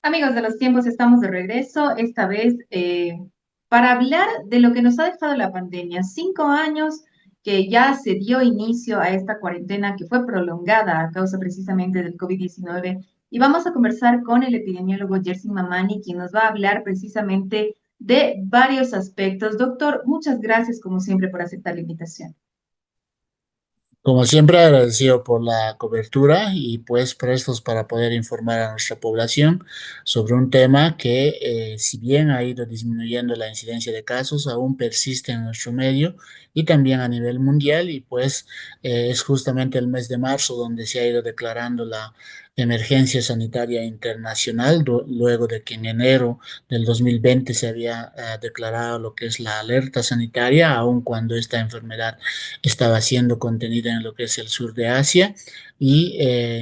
Amigos de los tiempos, estamos de regreso, esta vez para hablar de lo que nos ha dejado la pandemia. 5 años que ya se dio inicio a esta cuarentena que fue prolongada a causa precisamente del COVID-19. Y vamos a conversar con el epidemiólogo Jerzy Mamani, quien nos va a hablar precisamente de varios aspectos. Doctor, muchas gracias como siempre por aceptar la invitación. Como siempre, agradecido por la cobertura y pues prestos para poder informar a nuestra población sobre un tema que, si bien ha ido disminuyendo la incidencia de casos, aún persiste en nuestro medio y también a nivel mundial y pues es justamente el mes de marzo donde se ha ido declarando la emergencia sanitaria internacional, luego de que en enero del 2020 se había declarado lo que es la alerta sanitaria, aun cuando esta enfermedad estaba siendo contenida en lo que es el sur de Asia y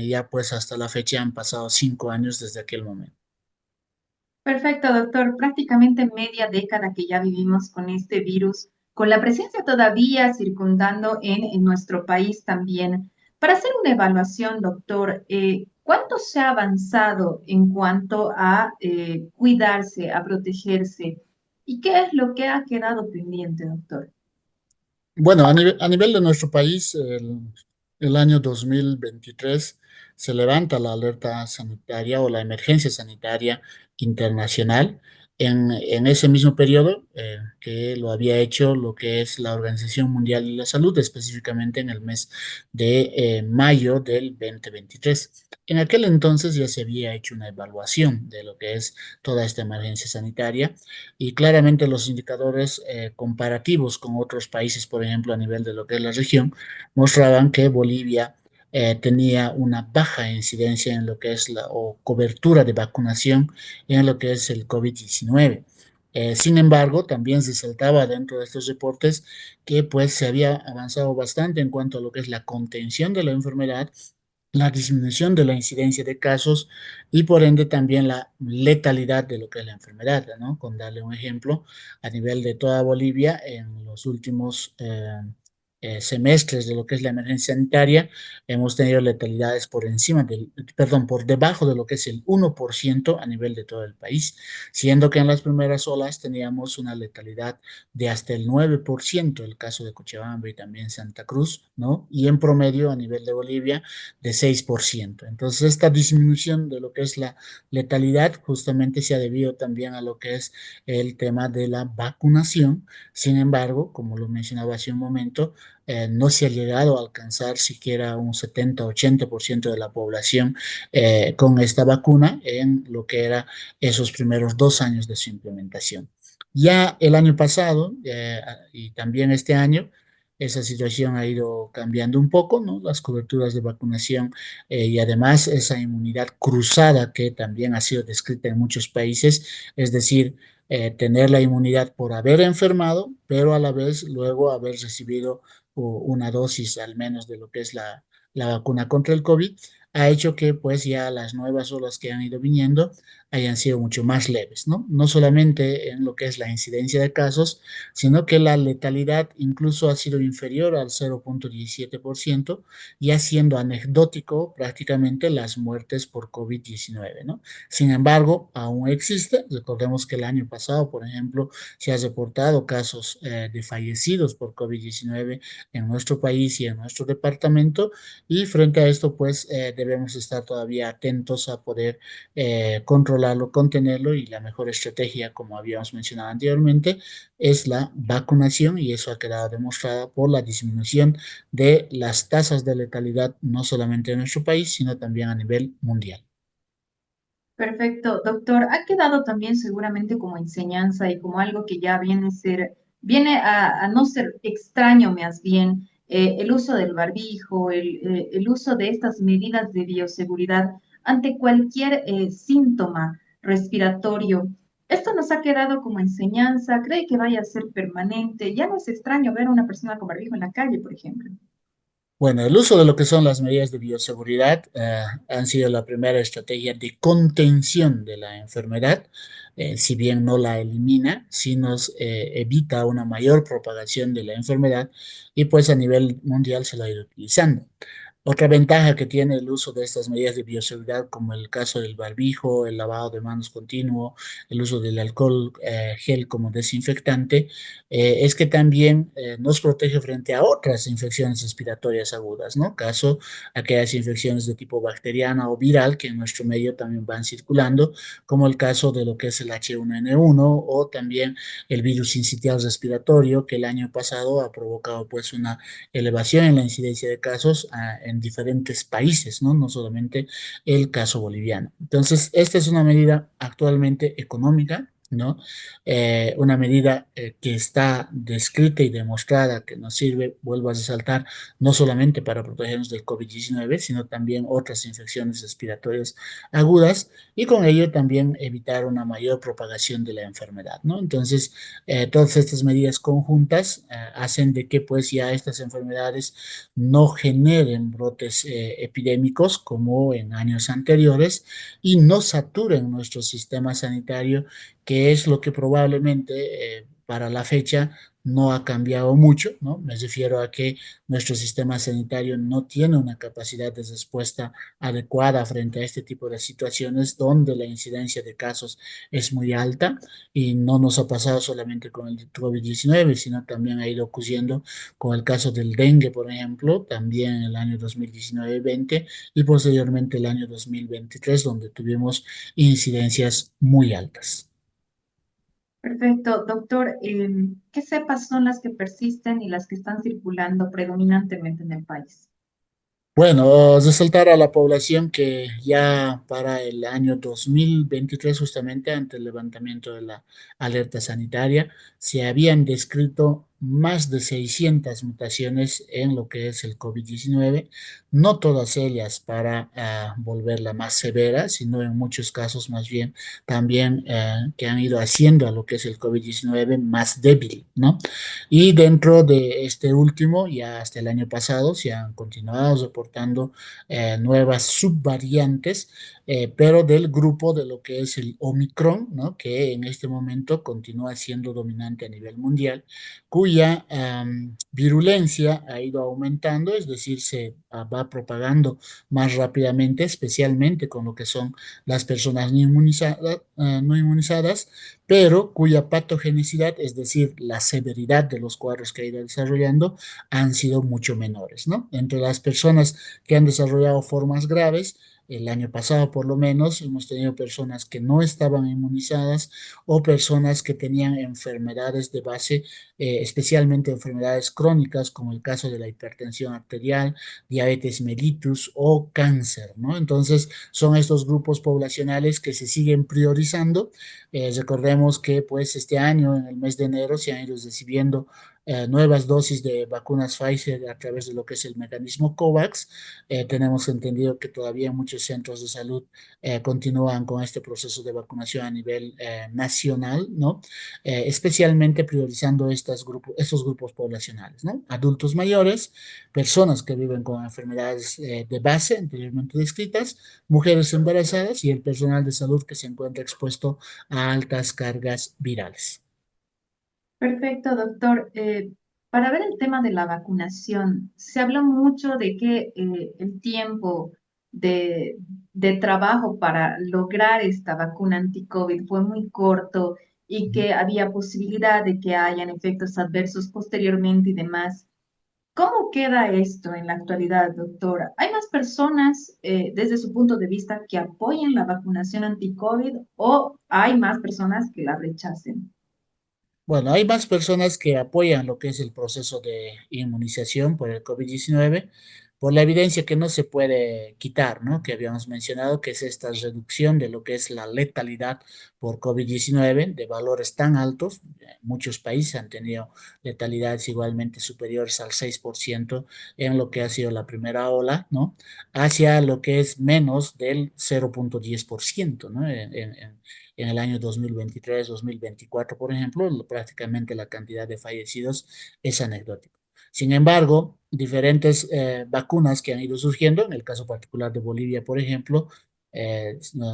ya pues hasta la fecha han pasado 5 años desde aquel momento. Perfecto, doctor. Prácticamente media década que ya vivimos con este virus, con la presencia todavía circundando en nuestro país también. Para hacer una evaluación, doctor, ¿cuánto se ha avanzado en cuanto a cuidarse, a protegerse? ¿Y qué es lo que ha quedado pendiente, doctor? Bueno, a nivel de nuestro país, el año 2023 se levanta la alerta sanitaria o la emergencia sanitaria internacional. En ese mismo periodo que lo había hecho lo que es la Organización Mundial de la Salud, específicamente en el mes de mayo del 2023. En aquel entonces ya se había hecho una evaluación de lo que es toda esta emergencia sanitaria y claramente los indicadores comparativos con otros países, por ejemplo, a nivel de lo que es la región, mostraban que Bolivia tenía una baja incidencia en lo que es la o cobertura de vacunación en lo que es el COVID-19. Sin embargo, también se saltaba dentro de estos reportes que pues se había avanzado bastante en cuanto a lo que es la contención de la enfermedad, la disminución de la incidencia de casos y por ende también la letalidad de lo que es la enfermedad, ¿no? Con darle un ejemplo, a nivel de toda Bolivia, en los últimos semestres de lo que es la emergencia sanitaria, hemos tenido letalidades por encima del, perdón, por debajo de lo que es el 1% a nivel de todo el país, siendo que en las primeras olas teníamos una letalidad de hasta el 9%, el caso de Cochabamba y también Santa Cruz, ¿no? Y en promedio a nivel de Bolivia de 6%. Entonces, esta disminución de lo que es la letalidad justamente se ha debido también a lo que es el tema de la vacunación. Sin embargo, como lo mencionaba hace un momento, no se ha llegado a alcanzar siquiera un 70-80% de la población con esta vacuna en lo que era esos primeros 2 años de su implementación. Ya el año pasado y también este año, esa situación ha ido cambiando un poco, ¿no? Las coberturas de vacunación y además esa inmunidad cruzada que también ha sido descrita en muchos países, es decir, tener la inmunidad por haber enfermado, pero a la vez luego haber recibido una dosis al menos de lo que es la vacuna contra el COVID, ha hecho que pues ya las nuevas olas que han ido viniendo hayan sido mucho más leves, ¿no? No solamente en lo que es la incidencia de casos, sino que la letalidad incluso ha sido inferior al 0,17%, ya siendo anecdótico prácticamente las muertes por COVID-19, ¿no? Sin embargo, aún existe. Recordemos que el año pasado, por ejemplo, se ha reportado casos de fallecidos por COVID-19 en nuestro país y en nuestro departamento, y frente a esto, pues debemos estar todavía atentos a poder controlarlo, contenerlo, y la mejor estrategia, como habíamos mencionado anteriormente, es la vacunación, y eso ha quedado demostrado por la disminución de las tasas de letalidad, no solamente en nuestro país, sino también a nivel mundial. Perfecto, doctor. Ha quedado también seguramente como enseñanza y como algo que ya viene a no ser extraño más bien, el uso del barbijo, el uso de estas medidas de bioseguridad ante cualquier síntoma respiratorio. Esto nos ha quedado como enseñanza. ¿Cree que vaya a ser permanente? Ya no es extraño ver a una persona con barbijo en la calle, por ejemplo. Bueno, el uso de lo que son las medidas de bioseguridad han sido la primera estrategia de contención de la enfermedad. Si bien no la elimina, sí nos evita una mayor propagación de la enfermedad y pues a nivel mundial se la ha ido utilizando. Otra ventaja que tiene el uso de estas medidas de bioseguridad, como el caso del barbijo, el lavado de manos continuo, el uso del alcohol gel como desinfectante, es que también nos protege frente a otras infecciones respiratorias agudas, ¿no? Caso aquellas infecciones de tipo bacteriana o viral que en nuestro medio también van circulando, como el caso de lo que es el H1N1 o también el virus sincitial respiratorio, que el año pasado ha provocado pues una elevación en la incidencia de casos en diferentes países, ¿no? No solamente el caso boliviano. Entonces, esta es una medida actualmente económica, ¿no? Una medida que está descrita y demostrada que nos sirve, vuelvo a resaltar, no solamente para protegernos del COVID-19, sino también otras infecciones respiratorias agudas y con ello también evitar una mayor propagación de la enfermedad, ¿no? Entonces, todas estas medidas conjuntas hacen de que pues ya estas enfermedades no generen brotes epidémicos como en años anteriores y no saturen nuestro sistema sanitario, que es lo que probablemente para la fecha no ha cambiado mucho, ¿no? Me refiero a que nuestro sistema sanitario no tiene una capacidad de respuesta adecuada frente a este tipo de situaciones donde la incidencia de casos es muy alta y no nos ha pasado solamente con el COVID-19, sino también ha ido ocurriendo con el caso del dengue, por ejemplo, también en el año 2019-20 y posteriormente el año 2023, donde tuvimos incidencias muy altas. Perfecto, doctor. ¿Qué cepas son las que persisten y las que están circulando predominantemente en el país? Bueno, resaltar a la población que ya para el año 2023, justamente ante el levantamiento de la alerta sanitaria, se habían descrito más de 600 mutaciones en lo que es el COVID-19, no todas ellas para volverla más severa, sino en muchos casos más bien también que han ido haciendo a lo que es el COVID-19 más débil, ¿no? Y dentro de este último, ya hasta el año pasado, se han continuado reportando nuevas subvariantes, pero del grupo de lo que es el Omicron, ¿no? Que en este momento continúa siendo dominante a nivel mundial, cuya virulencia ha ido aumentando, es decir, se va propagando más rápidamente, especialmente con lo que son las personas no inmunizadas, pero cuya patogenicidad, es decir, la severidad de los cuadros que ha ido desarrollando, han sido mucho menores, ¿no? Entre las personas que han desarrollado formas graves, el año pasado por lo menos, hemos tenido personas que no estaban inmunizadas o personas que tenían enfermedades de base, especialmente enfermedades crónicas, como el caso de la hipertensión arterial, diabetes mellitus o cáncer, ¿no? Entonces, son estos grupos poblacionales que se siguen priorizando. Recordemos que pues este año, en el mes de enero, se han ido recibiendo nuevas dosis de vacunas Pfizer a través de lo que es el mecanismo COVAX. Tenemos entendido que todavía muchos centros de salud continúan con este proceso de vacunación a nivel nacional, ¿no? Especialmente priorizando estos grupos poblacionales, ¿no? Adultos mayores, personas que viven con enfermedades de base anteriormente descritas, mujeres embarazadas y el personal de salud que se encuentra expuesto a altas cargas virales. Perfecto, doctor. Para ver el tema de la vacunación, se habló mucho de que el tiempo de, de trabajo para lograr esta vacuna anti-COVID fue muy corto y que había posibilidad de que hayan efectos adversos posteriormente y demás. ¿Cómo queda esto en la actualidad, doctora? ¿Hay más personas, desde su punto de vista, que apoyen la vacunación anti-COVID o hay más personas que la rechacen? Bueno, hay más personas que apoyan lo que es el proceso de inmunización por el COVID-19 por la evidencia que no se puede quitar, ¿no? Que habíamos mencionado, que es esta reducción de lo que es la letalidad por COVID-19 de valores tan altos. Muchos países han tenido letalidades igualmente superiores al 6% en lo que ha sido la primera ola, ¿no? Hacia lo que es menos del 0,10%, ¿no? En el año 2023-2024, por ejemplo, prácticamente la cantidad de fallecidos es anecdótico. Sin embargo, diferentes vacunas que han ido surgiendo, en el caso particular de Bolivia, por ejemplo,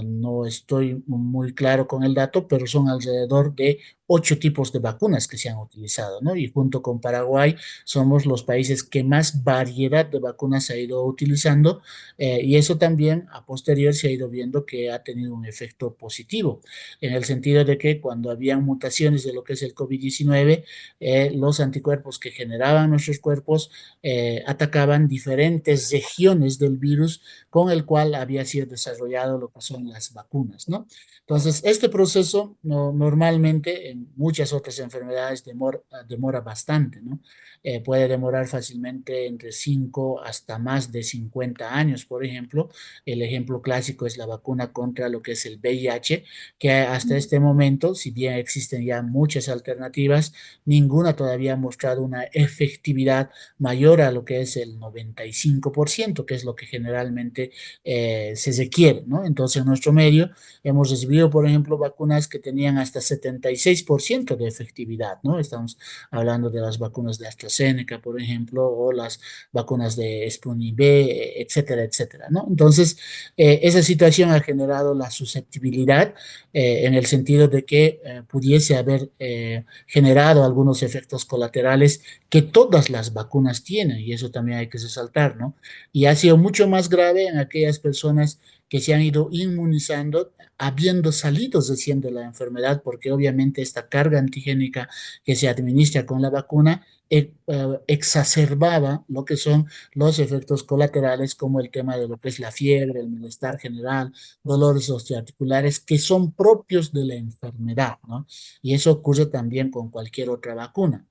no estoy muy claro con el dato, pero son alrededor de 8 tipos de vacunas que se han utilizado, ¿no? Y junto con Paraguay somos los países que más variedad de vacunas se ha ido utilizando, y eso también a posterior se ha ido viendo que ha tenido un efecto positivo, en el sentido de que cuando habían mutaciones de lo que es el COVID-19, los anticuerpos que generaban nuestros cuerpos atacaban diferentes regiones del virus con el cual había sido desarrollado lo que son las vacunas, ¿no? Entonces, este proceso normalmente en muchas otras enfermedades demora bastante, ¿no? Puede demorar fácilmente entre 5 hasta más de 50 años, por ejemplo. El ejemplo clásico es la vacuna contra lo que es el VIH, que hasta este momento, si bien existen ya muchas alternativas, ninguna todavía ha mostrado una efectividad mayor a lo que es el 95%, que es lo que generalmente se requiere, ¿no? Entonces, en nuestro medio hemos recibido, por ejemplo, vacunas que tenían hasta 76% de efectividad, ¿no? Estamos hablando de las vacunas de AstraZeneca, por ejemplo, o las vacunas de Sputnik V, etcétera, etcétera, ¿no? Entonces, esa situación ha generado la susceptibilidad, en el sentido de que pudiese haber generado algunos efectos colaterales que todas las vacunas tienen, y eso también hay que resaltar, ¿no? Y ha sido mucho más grave en aquellas personas que se han ido inmunizando habiendo salido recién de la enfermedad, porque obviamente esta carga antigénica que se administra con la vacuna exacerbaba lo que son los efectos colaterales, como el tema de lo que es la fiebre, el malestar general, dolores osteoarticulares, que son propios de la enfermedad, ¿no? Y eso ocurre también con cualquier otra vacuna.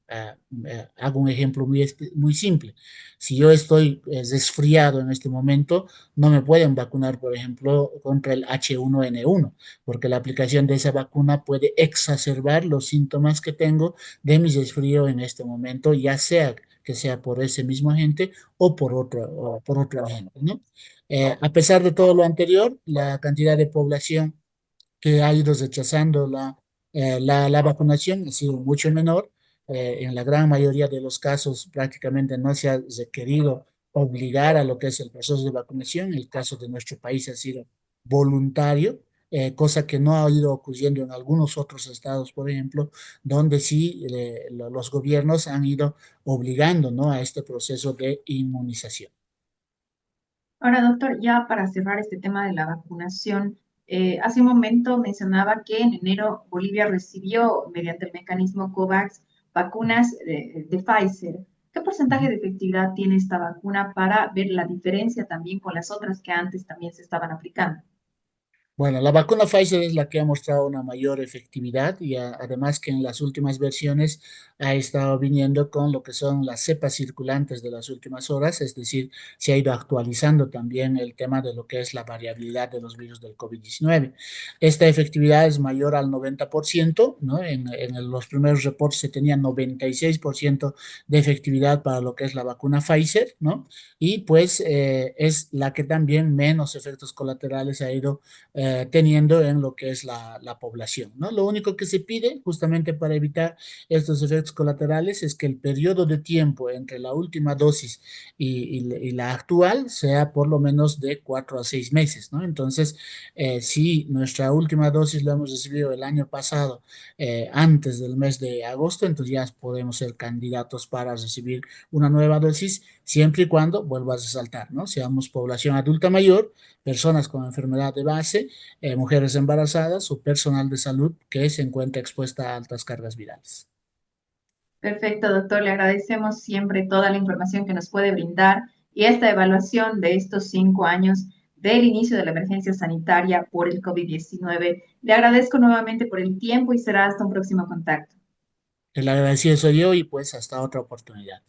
Hago un ejemplo muy simple. Si yo estoy resfriado en este momento, no me pueden vacunar, por ejemplo, contra el H1N1, porque la aplicación de esa vacuna puede exacerbar los síntomas que tengo de mi resfrío en este momento, ya sea que sea por ese mismo agente o por otro agente, ¿no? A pesar de todo lo anterior, la cantidad de población que ha ido rechazando la vacunación ha sido mucho menor. En la gran mayoría de los casos prácticamente no se ha requerido obligar a lo que es el proceso de vacunación. El caso de nuestro país ha sido voluntario, cosa que no ha ido ocurriendo en algunos otros estados, por ejemplo, donde sí los gobiernos han ido obligando, ¿no?, a este proceso de inmunización. Ahora, doctor, ya para cerrar este tema de la vacunación, hace un momento mencionaba que en enero Bolivia recibió, mediante el mecanismo COVAX, vacunas de Pfizer. ¿Qué porcentaje Ujú. de efectividad tiene esta vacuna para ver la diferencia también con las otras que antes también se estaban aplicando? Bueno, la vacuna Pfizer es la que ha mostrado una mayor efectividad y además que en las últimas versiones ha estado viniendo con lo que son las cepas circulantes de las últimas horas, es decir, se ha ido actualizando también el tema de lo que es la variabilidad de los virus del COVID-19. Esta efectividad es mayor al 90%, ¿no? En los primeros reportes se tenía 96% de efectividad para lo que es la vacuna Pfizer, ¿no? Y pues es la que también menos efectos colaterales ha ido teniendo en lo que es la población, ¿no? Lo único que se pide justamente para evitar estos efectos colaterales es que el periodo de tiempo entre la última dosis y la actual sea por lo menos de 4 a 6 meses, ¿no? Entonces, si nuestra última dosis la hemos recibido el año pasado, antes del mes de agosto, entonces ya podemos ser candidatos para recibir una nueva dosis, siempre y cuando, vuelvo a resaltar, ¿no?, seamos población adulta mayor, personas con enfermedad de base, mujeres embarazadas o personal de salud que se encuentra expuesta a altas cargas virales. Perfecto, doctor. Le agradecemos siempre toda la información que nos puede brindar y esta evaluación de estos 5 años del inicio de la emergencia sanitaria por el COVID-19. Le agradezco nuevamente por el tiempo y será hasta un próximo contacto. El agradecido soy yo y pues hasta otra oportunidad.